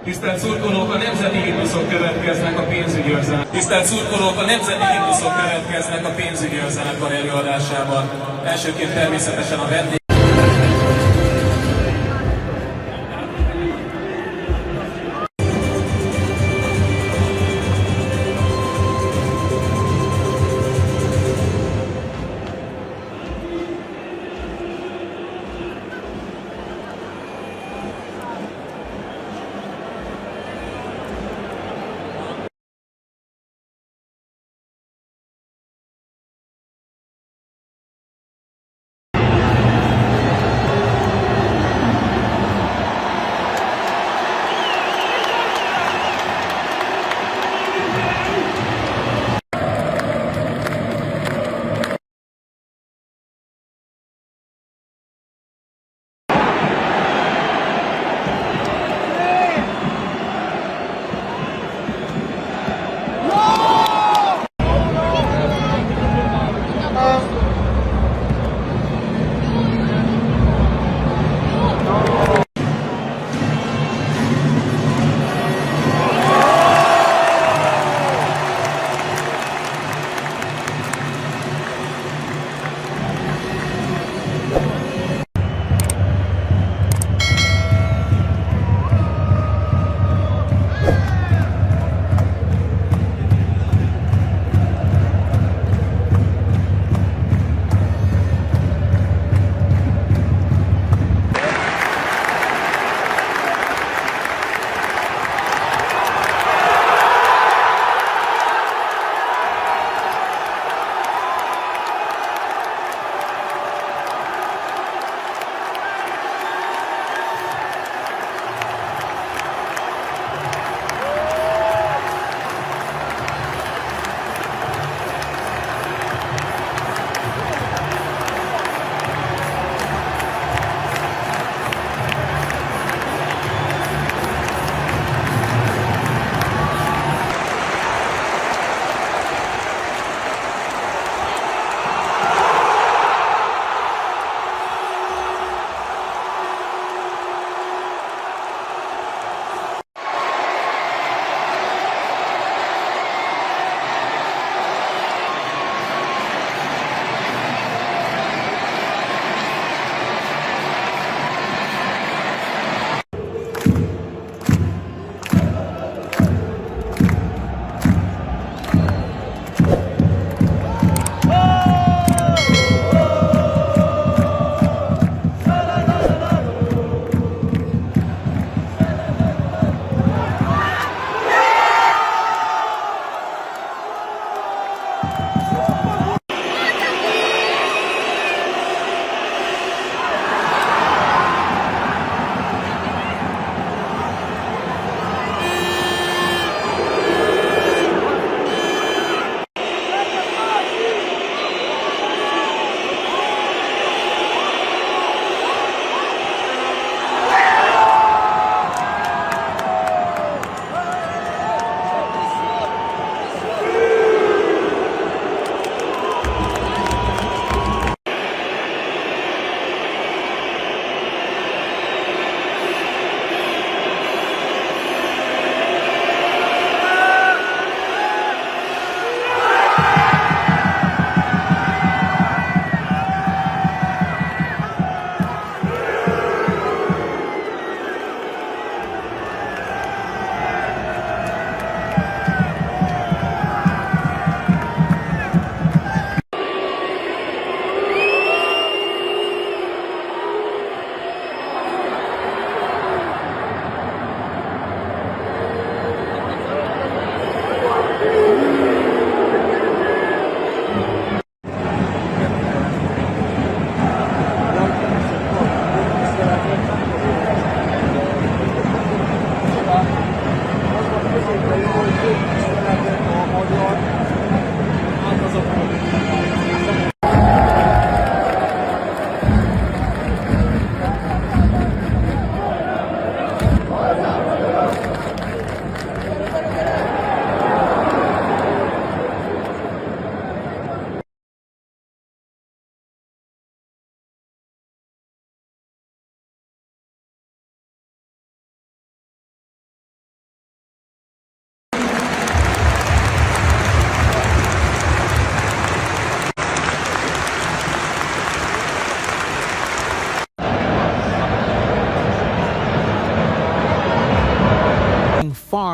Tisztelt szurkolók, a nemzeti himnuszok következnek a pénzügyi örzenek. Tisztelt szurkolók, a nemzeti himnuszok következnek a pénzügyi örzenekar előadásában. Elsőként természetesen a vendég.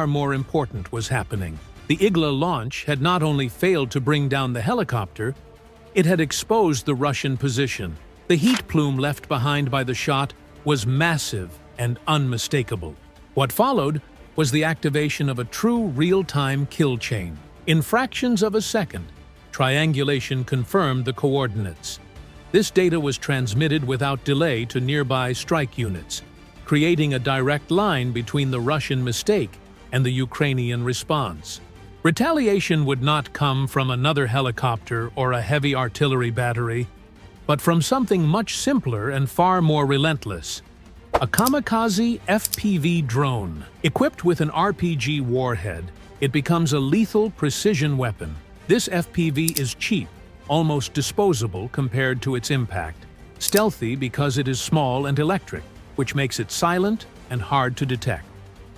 far more important was happening. The Igla launch had not only failed to bring down the helicopter, it had exposed the Russian position. The heat plume left behind by the shot was massive and unmistakable. What followed was the activation of a true real-time kill chain. In fractions of a second, triangulation confirmed the coordinates. This data was transmitted without delay to nearby strike units, creating a direct line between the Russian mistake and the Ukrainian response. Retaliation would not come from another helicopter or a heavy artillery battery, but from something much simpler and far more relentless. A kamikaze FPV drone. Equipped with an RPG warhead, it becomes a lethal precision weapon. This FPV is cheap, almost disposable compared to its impact. Stealthy because it is small and electric, which makes it silent and hard to detect.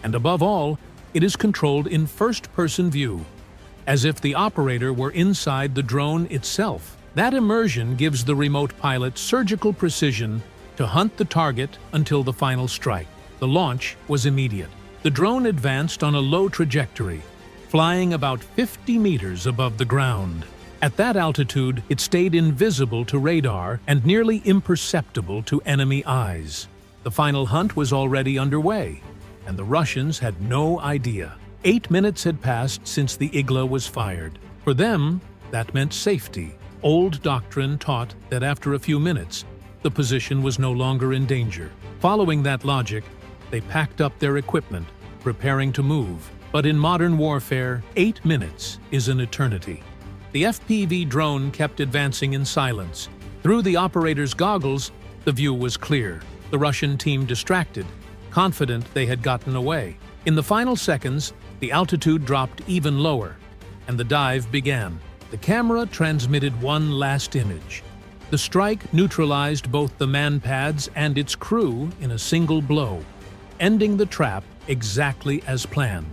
And above all, it is controlled in first-person view, as if the operator were inside the drone itself. That immersion gives the remote pilot surgical precision to hunt the target until the final strike. The launch was immediate. The drone advanced on a low trajectory, flying about 50 meters above the ground. At that altitude, it stayed invisible to radar and nearly imperceptible to enemy eyes. The final hunt was already underway, and the Russians had no idea. 8 minutes had passed since the Igla was fired. For them, that meant safety. Old doctrine taught that after a few minutes, the position was no longer in danger. Following that logic, they packed up their equipment, preparing to move. But in modern warfare, 8 minutes is an eternity. The FPV drone kept advancing in silence. Through the operator's goggles, the view was clear. The Russian team distracted, confident they had gotten away. In the final seconds, the altitude dropped even lower, and the dive began. The camera transmitted one last image. The strike neutralized both the man-pads and its crew in a single blow, ending the trap exactly as planned.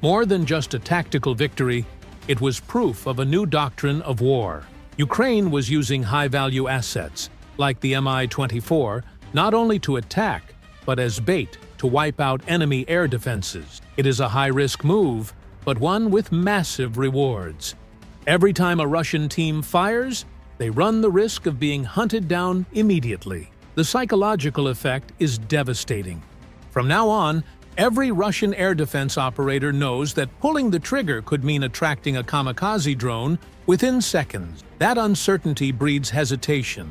More than just a tactical victory, it was proof of a new doctrine of war. Ukraine was using high-value assets, like the Mi-24, not only to attack, but as bait to wipe out enemy air defenses. It is a high-risk move, but one with massive rewards. Every time a Russian team fires, they run the risk of being hunted down immediately. The psychological effect is devastating. From now on, every Russian air defense operator knows that pulling the trigger could mean attracting a kamikaze drone within seconds. That uncertainty breeds hesitation,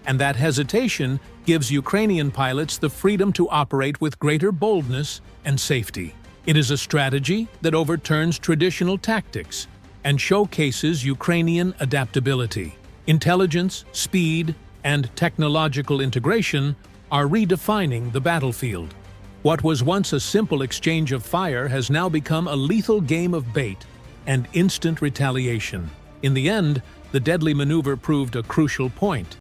and that hesitation gives Ukrainian pilots the freedom to operate with greater boldness and safety. It is a strategy that overturns traditional tactics and showcases Ukrainian adaptability. Intelligence, speed, and technological integration are redefining the battlefield. What was once a simple exchange of fire has now become a lethal game of bait and instant retaliation. In the end, the deadly maneuver proved a crucial point.